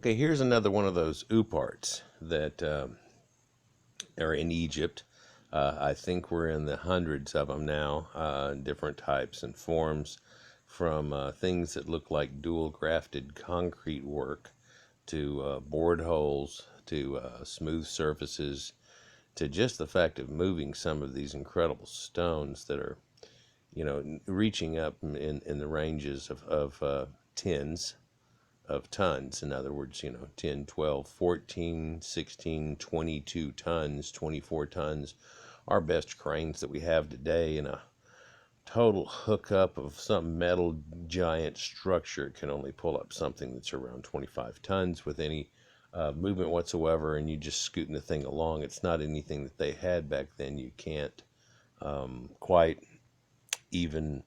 Okay, here's another one of those Ooparts that are in Egypt. I think we're in the hundreds of them now, different types and forms, from things that look like dual grafted concrete work to bored holes to smooth surfaces to just the fact of moving some of these incredible stones that are, reaching up in the ranges of tens of tons. In other words, 10, 12, 14, 16, 22 tons, 24 tons. Our best cranes that we have today in a total hookup of some metal giant structure can only pull up something that's around 25 tons with any movement whatsoever, and you just scooting the thing along. It's not anything that they had back then. You can't quite even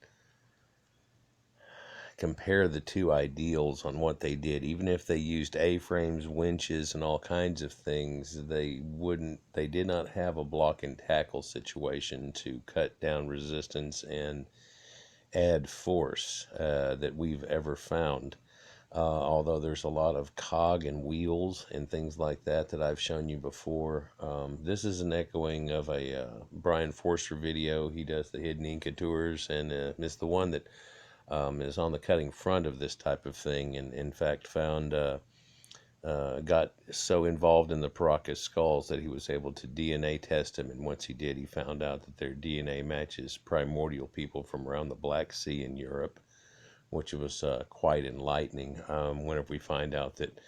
compare the two ideals on what they did. Even if they used A-frames, winches, and all kinds of things, they did not have a block and tackle situation to cut down resistance and add force that we've ever found. Although there's a lot of cog and wheels and things like that I've shown you before. This is an echoing of a Brian Forster video. He does the Hidden Inca tours, and it's the one that is on the cutting front of this type of thing, and in fact got so involved in the Paracas skulls that he was able to DNA test them, and once he did, he found out that their DNA matches primordial people from around the Black Sea in Europe, which was quite enlightening whenever we find out that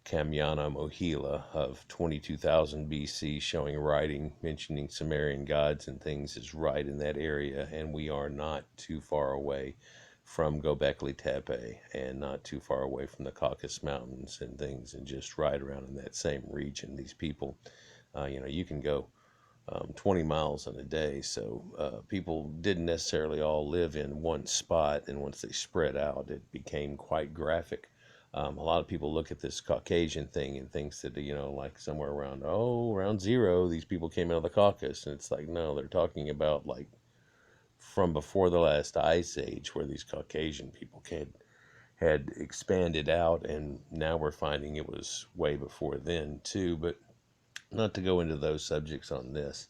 Kamyana Mohila of 22,000 BC, showing writing mentioning Sumerian gods and things, is right in that area, and we are not too far away from Göbekli Tepe and not too far away from the Caucasus Mountains and things, and just right around in that same region. These people, you can go 20 miles in a day, so people didn't necessarily all live in one spot, and once they spread out, it became quite graphic. A lot of people look at this Caucasian thing and thinks that, like somewhere around zero, these people came out of the Caucasus, and it's like, no, they're talking about like from before the last ice age, where these Caucasian people had expanded out, and now we're finding it was way before then too, but not to go into those subjects on this.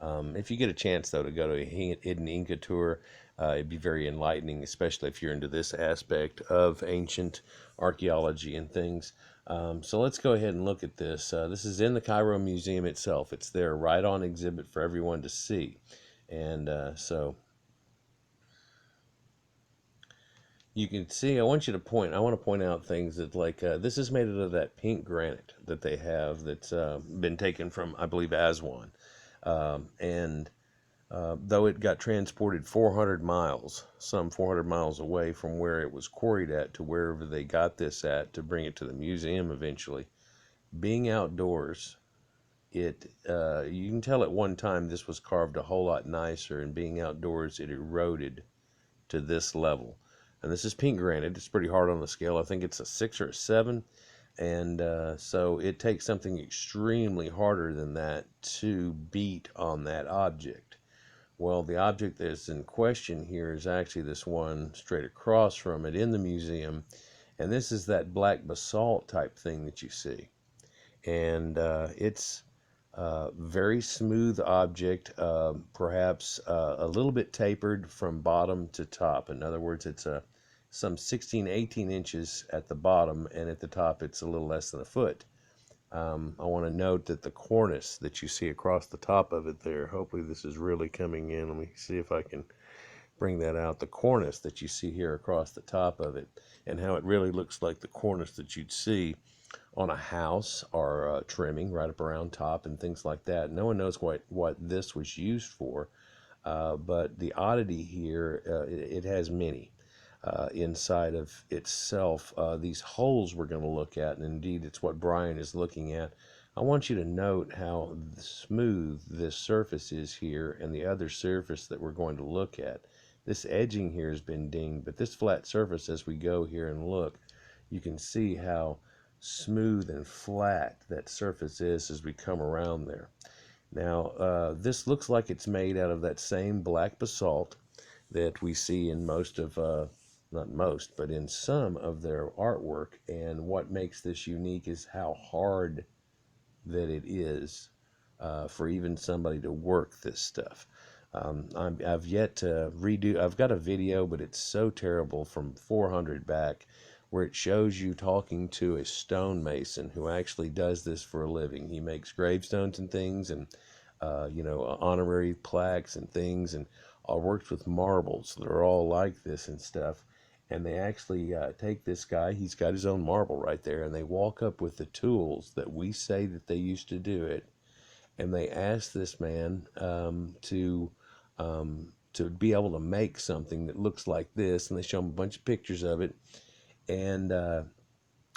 If you get a chance, though, to go to a Hidden Inca tour, it'd be very enlightening, especially if you're into this aspect of ancient archaeology and things. So let's go ahead and look at this. This is in the Cairo Museum itself. It's there right on exhibit for everyone to see. And so you can see, I want to point out things that, like, this is made out of that pink granite that they have that's been taken from, I believe, Aswan. And though it got transported 400 miles, some 400 miles away from where it was quarried at to wherever they got this at to bring it to the museum eventually, being outdoors, you can tell at one time this was carved a whole lot nicer, and being outdoors, it eroded to this level. And this is pink granite. It's pretty hard on the scale. I think it's a 6 or a 7. And so it takes something extremely harder than that to beat on that object. Well, the object that's in question here is actually this one straight across from it in the museum. And this is that black basalt type thing that you see. And it's a very smooth object, perhaps a little bit tapered from bottom to top. In other words, it's some 16, 18 inches at the bottom, and at the top it's a little less than a foot. I want to note that the cornice that you see across the top of it there, hopefully this is really coming in. Let me see if I can bring that out. The cornice that you see here across the top of it, and how it really looks like the cornice that you'd see on a house or trimming right up around top and things like that. No one knows what this was used for, but the oddity here, it has many. Inside of itself, these holes we're going to look at, and indeed it's what Brian is looking at. I want you to note how smooth this surface is here and the other surface that we're going to look at. This edging here has been dinged, but this flat surface, as we go here and look, you can see how smooth and flat that surface is as we come around there. Now, this looks like it's made out of that same black basalt that we see in most of not most, but in some of their artwork. And what makes this unique is how hard that it is for even somebody to work this stuff. I've yet to redo. I've got a video, but it's so terrible from 400 back, where it shows you talking to a stonemason who actually does this for a living. He makes gravestones and things, and honorary plaques and things, and works with marbles that are all like this and stuff. And they actually take this guy, he's got his own marble right there, and they walk up with the tools that we say that they used to do it, and they ask this man to be able to make something that looks like this, and they show him a bunch of pictures of it, and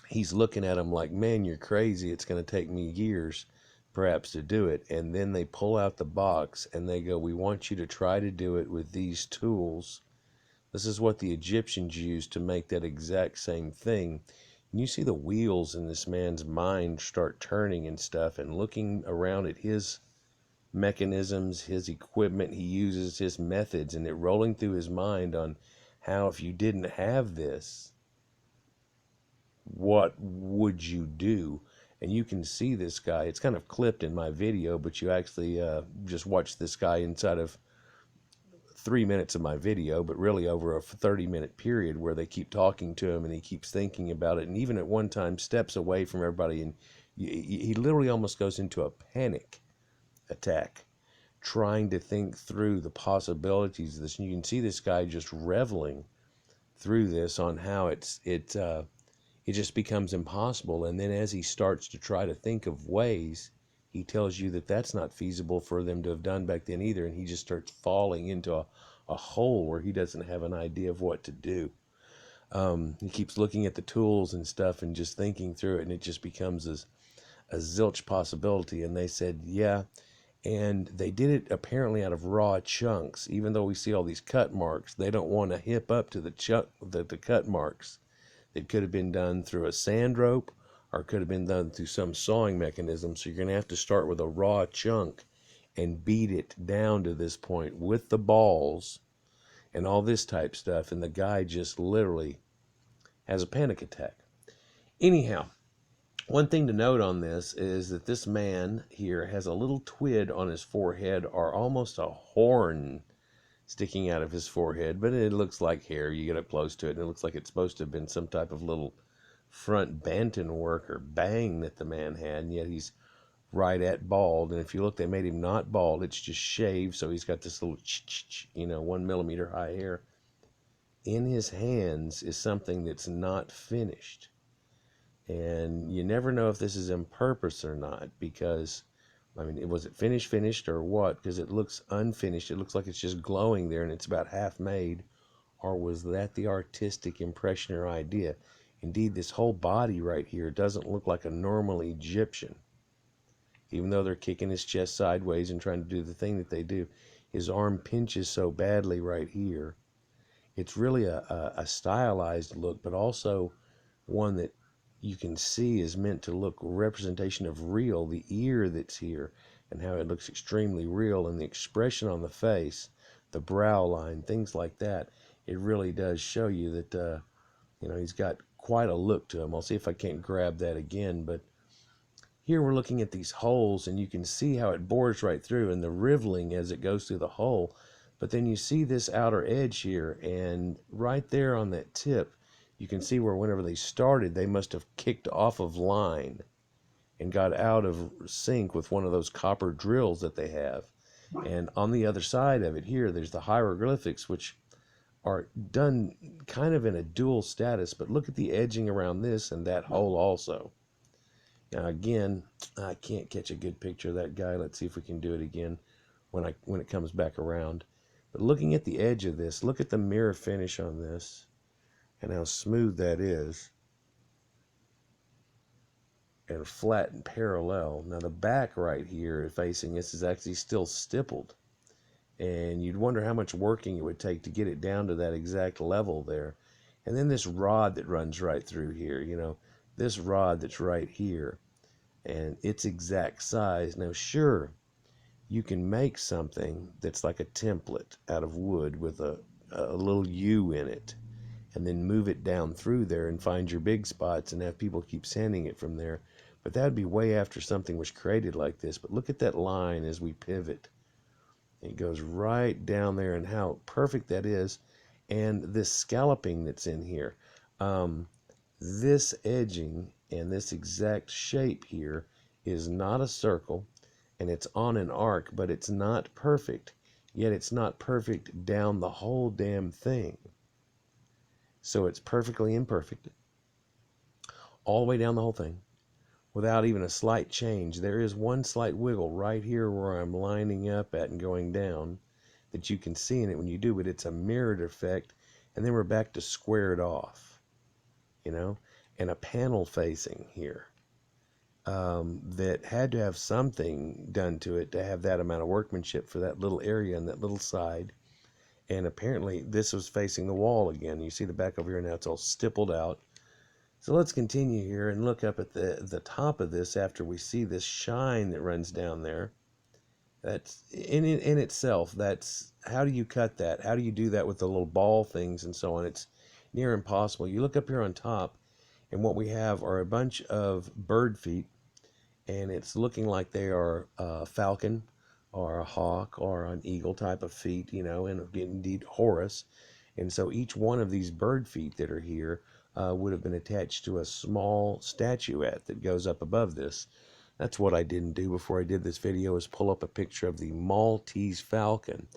he's looking at him like, man, you're crazy, it's going to take me years perhaps to do it. And then they pull out the box and they go, we want you to try to do it with these tools. This is what the Egyptians used to make that exact same thing. And you see the wheels in this man's mind start turning and stuff, and looking around at his mechanisms, his equipment he uses, his methods, and it rolling through his mind on how, if you didn't have this, what would you do? And you can see this guy. It's kind of clipped in my video, but you actually just watch this guy inside of 3 minutes of my video, but really over a 30-minute period, where they keep talking to him and he keeps thinking about it, and even at one time steps away from everybody, and he literally almost goes into a panic attack trying to think through the possibilities of this. And you can see this guy just reveling through this on how it just becomes impossible. And then as he starts to try to think of ways, he tells you that that's not feasible for them to have done back then either, and he just starts falling into a hole where he doesn't have an idea of what to do. He keeps looking at the tools and stuff and just thinking through it, and it just becomes a zilch possibility. And they said, yeah, and they did it apparently out of raw chunks. Even though we see all these cut marks, they don't want to hip up to the cut marks. It could have been done through a sand rope, or it could have been done through some sawing mechanism. So you're going to have to start with a raw chunk and beat it down to this point with the balls and all this type stuff. And the guy just literally has a panic attack. Anyhow, one thing to note on this is that this man here has a little twid on his forehead, or almost a horn sticking out of his forehead, but it looks like hair. You get up close to it, and it looks like it's supposed to have been some type of little front banten work or bang that the man had, and yet he's right at bald. And if you look, they made him not bald, it's just shaved, so he's got this little 1 millimeter high hair. In his hands is something that's not finished, and you never know if this is in purpose or not, because I mean, was it finished or what? Because it looks unfinished. It looks like it's just glowing there and it's about half made. Or was that the artistic impression or idea? Indeed, this whole body right here doesn't look like a normal Egyptian. Even though they're kicking his chest sideways and trying to do the thing that they do, his arm pinches so badly right here. It's really a stylized look, but also one that you can see is meant to look representation of real. The ear that's here and how it looks extremely real, and the expression on the face, the brow line, things like that. It really does show you that he's got quite a look to him. I'll see if I can't grab that again, but here we're looking at these holes, and you can see how it bores right through, and the riveling as it goes through the hole. But then you see this outer edge here, and right there on that tip, you can see where whenever they started, they must have kicked off of line and got out of sync with one of those copper drills that they have. And on the other side of it here, there's the hieroglyphics, which are done kind of in a dual status, but look at the edging around this and that hole also. Now again, I can't catch a good picture of that guy. Let's see if we can do it again when it comes back around. But looking at the edge of this, look at the mirror finish on this and how smooth that is, and flat and parallel. Now the back right here facing this is actually still stippled, and you'd wonder how much working it would take to get it down to that exact level there. And then this rod that runs right through here, this rod that's right here, and its exact size. Now sure, you can make something that's like a template out of wood with a little U in it, and then move it down through there and find your big spots and have people keep sanding it from there. But that would be way after something was created like this. But look at that line as we pivot. It goes right down there, and how perfect that is. And this scalloping that's in here, this edging and this exact shape here is not a circle, and it's on an arc, but it's not perfect. Yet it's not perfect down the whole damn thing. So it's perfectly imperfect all the way down the whole thing without even a slight change. There is one slight wiggle right here where I'm lining up at and going down that you can see in it when you do, but it's a mirrored effect, and then we're back to squared off, you know, and a panel facing here that had to have something done to it to have that amount of workmanship for that little area and that little side. And apparently this was facing the wall again. You see the back over here now, it's all stippled out. So let's continue here and look up at the top of this after we see this shine that runs down there. That's in itself, that's, how do you cut that? How do you do that with the little ball things and so on? It's near impossible. You look up here on top, and what we have are a bunch of bird feet, and it's looking like they are a falcon or a hawk or an eagle type of feet, you know, and indeed Horus. And so each one of these bird feet that are here would have been attached to a small statuette that goes up above this. That's what I didn't do before I did this video, is pull up a picture of the Maltese falcon,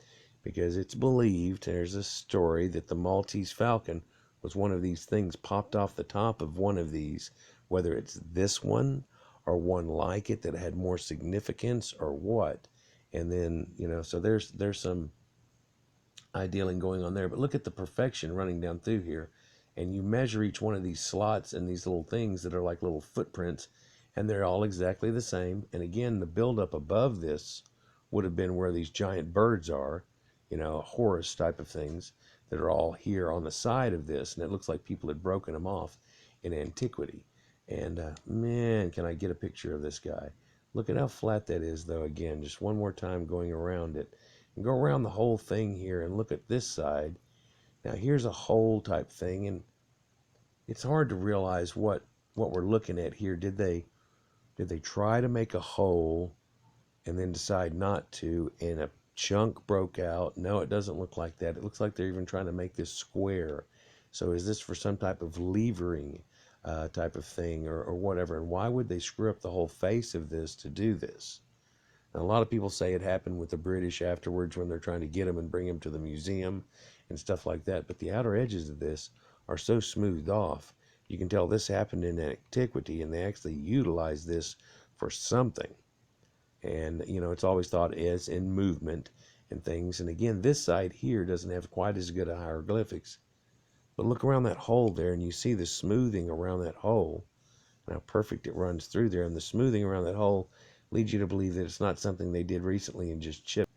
because it's believed, there's a story, that the Maltese falcon was one of these things popped off the top of one of these, whether it's this one or one like it that had more significance or what. And then, you know, so there's some idealing going on there. But look at the perfection running down through here. And you measure each one of these slots and these little things that are like little footprints, and they're all exactly the same. And again, the buildup above this would have been where these giant birds are, you know, Horus type of things that are all here on the side of this. And it looks like people had broken them off in antiquity. And man, can I get a picture of this guy? Look at how flat that is, though. Again, just one more time going around it. And go around the whole thing here and look at this side. Now here's a hole type thing, and it's hard to realize what we're looking at here. Did they try to make a hole and then decide not to, and a chunk broke out? No, it doesn't look like that. It looks like they're even trying to make this square. So is this for some type of levering type of thing or whatever? And why would they screw up the whole face of this to do this? Now, a lot of people say it happened with the British afterwards when they're trying to get them and bring them to the museum and stuff like that. But the outer edges of this are so smoothed off. You can tell this happened in antiquity, and they actually utilized this for something. And, you know, it's always thought as in movement and things. And again, this side here doesn't have quite as good a hieroglyphics. But look around that hole there, and you see the smoothing around that hole, and how perfect it runs through there. And the smoothing around that hole leads you to believe that it's not something they did recently and just chipped.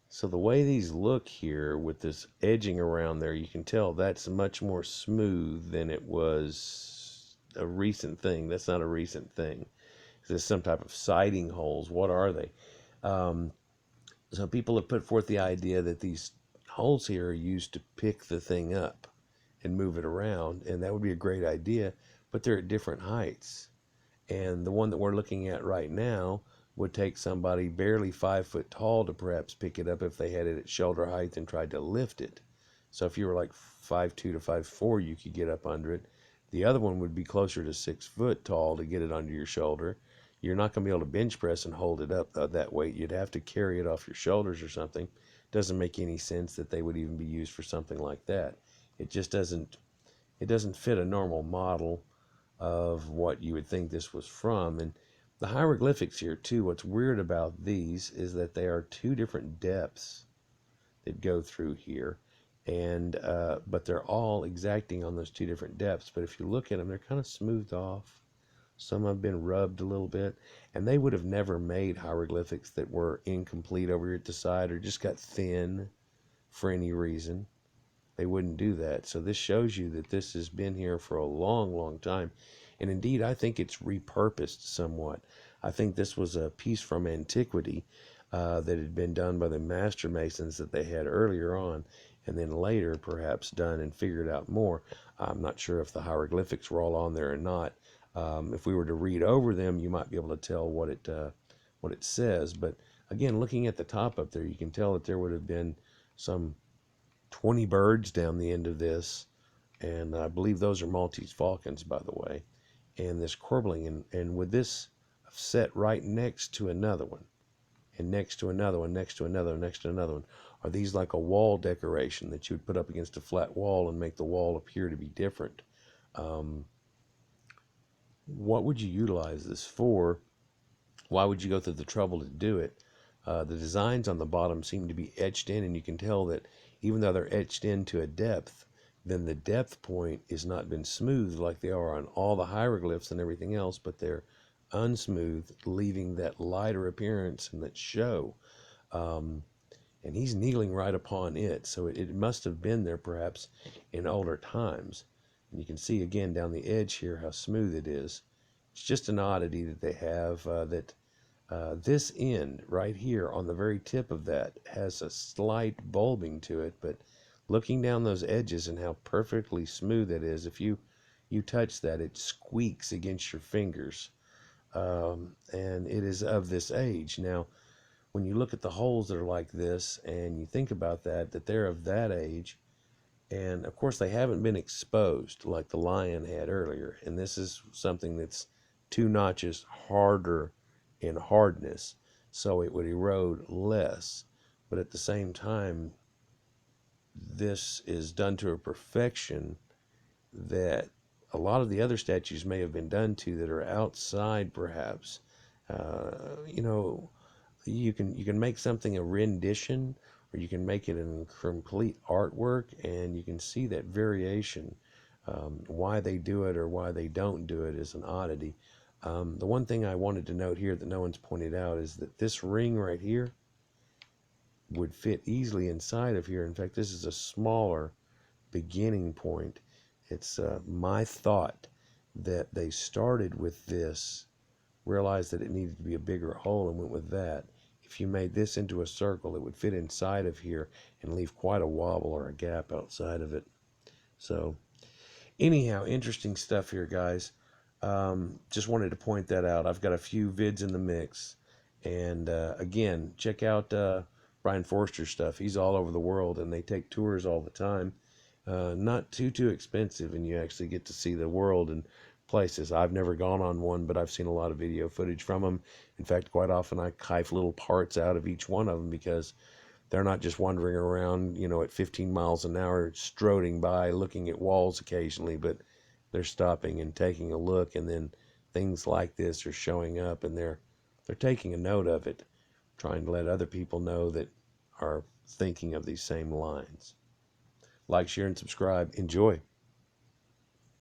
So the way these look here with this edging around there, you can tell that's much more smooth than it was a recent thing. That's not a recent thing. This is some type of siding holes. What are they? So people have put forth the idea that these holes here are used to pick the thing up and move it around, and that would be a great idea, but they're at different heights. And the one that we're looking at right now would take somebody barely 5 foot tall to perhaps pick it up if they had it at shoulder height and tried to lift it. So if you were like 5'2" to 5'4", you could get up under it. The other one would be closer to 6 foot tall to get it under your shoulder. You're not going to be able to bench press and hold it up that weight. You'd have to carry it off your shoulders or something. Doesn't make any sense that they would even be used for something like that. It just doesn't fit a normal model of what you would think this was from. And the hieroglyphics here too, what's weird about these is that they are two different depths that go through here, and but they're all exacting on those two different depths. But if you look at them, they're kind of smoothed off. Some have been rubbed a little bit, and they would have never made hieroglyphics that were incomplete over here at the side or just got thin for any reason. They wouldn't do that. So this shows you that this has been here for a long, long time. And indeed, I think it's repurposed somewhat. I think this was a piece from antiquity that had been done by the master masons that they had earlier on, and then later perhaps done and figured out more. I'm not sure if the hieroglyphics were all on there or not. If we were to read over them, you might be able to tell what it says. But again, looking at the top up there, you can tell that there would have been some 20 birds down the end of this, and I believe those are Maltese falcons, by the way. And this corbelling, and with this set right next to another one, and next to another one, next to another one, next to another one, are these like a wall decoration that you would put up against a flat wall and make the wall appear to be different. Um, what would you utilize this for? Why would you go through the trouble to do it? The designs on the bottom seem to be etched in, and you can tell that even though they're etched into a depth, then the depth point has not been smoothed like they are on all the hieroglyphs and everything else, but they're unsmooth, leaving that lighter appearance and that show. Um, and he's kneeling right upon it, so it must have been there perhaps in older times. And you can see again down the edge here how smooth it is. It's just an oddity that they have that this end right here on the very tip of that has a slight bulbing to it, but looking down those edges and how perfectly smooth it is, if you touch that, it squeaks against your fingers. And it is of this age. Now, when you look at the holes that are like this and you think about that they're of that age, and of course they haven't been exposed like the lion had earlier, and this is something that's 2 notches harder in hardness, so it would erode less. But at the same time, this is done to a perfection that a lot of the other statues may have been done to that are outside perhaps. You know, you can make something a rendition, or you can make it in complete artwork, and you can see that variation. Why they do it or why they don't do it is an oddity. The one thing I wanted to note here that no one's pointed out is that this ring right here would fit easily inside of here. In fact, this is a smaller beginning point. It's my thought that they started with this, realized that it needed to be a bigger hole, and went with that. If you made this into a circle, it would fit inside of here and leave quite a wobble or a gap outside of it. So anyhow, interesting stuff here, guys. Just wanted to point that out. I've got a few vids in the mix. And again, check out Brian Forster's stuff. He's all over the world, and they take tours all the time. Not too expensive, and you actually get to see the world and places. I've never gone on one, but I've seen a lot of video footage from them. In fact, quite often I kite little parts out of each one of them, because they're not just wandering around, at 15 miles an hour, strutting by, looking at walls occasionally, but they're stopping and taking a look, and then things like this are showing up, and they're taking a note of it, trying to let other people know that are thinking of these same lines. Like, share, and subscribe. Enjoy.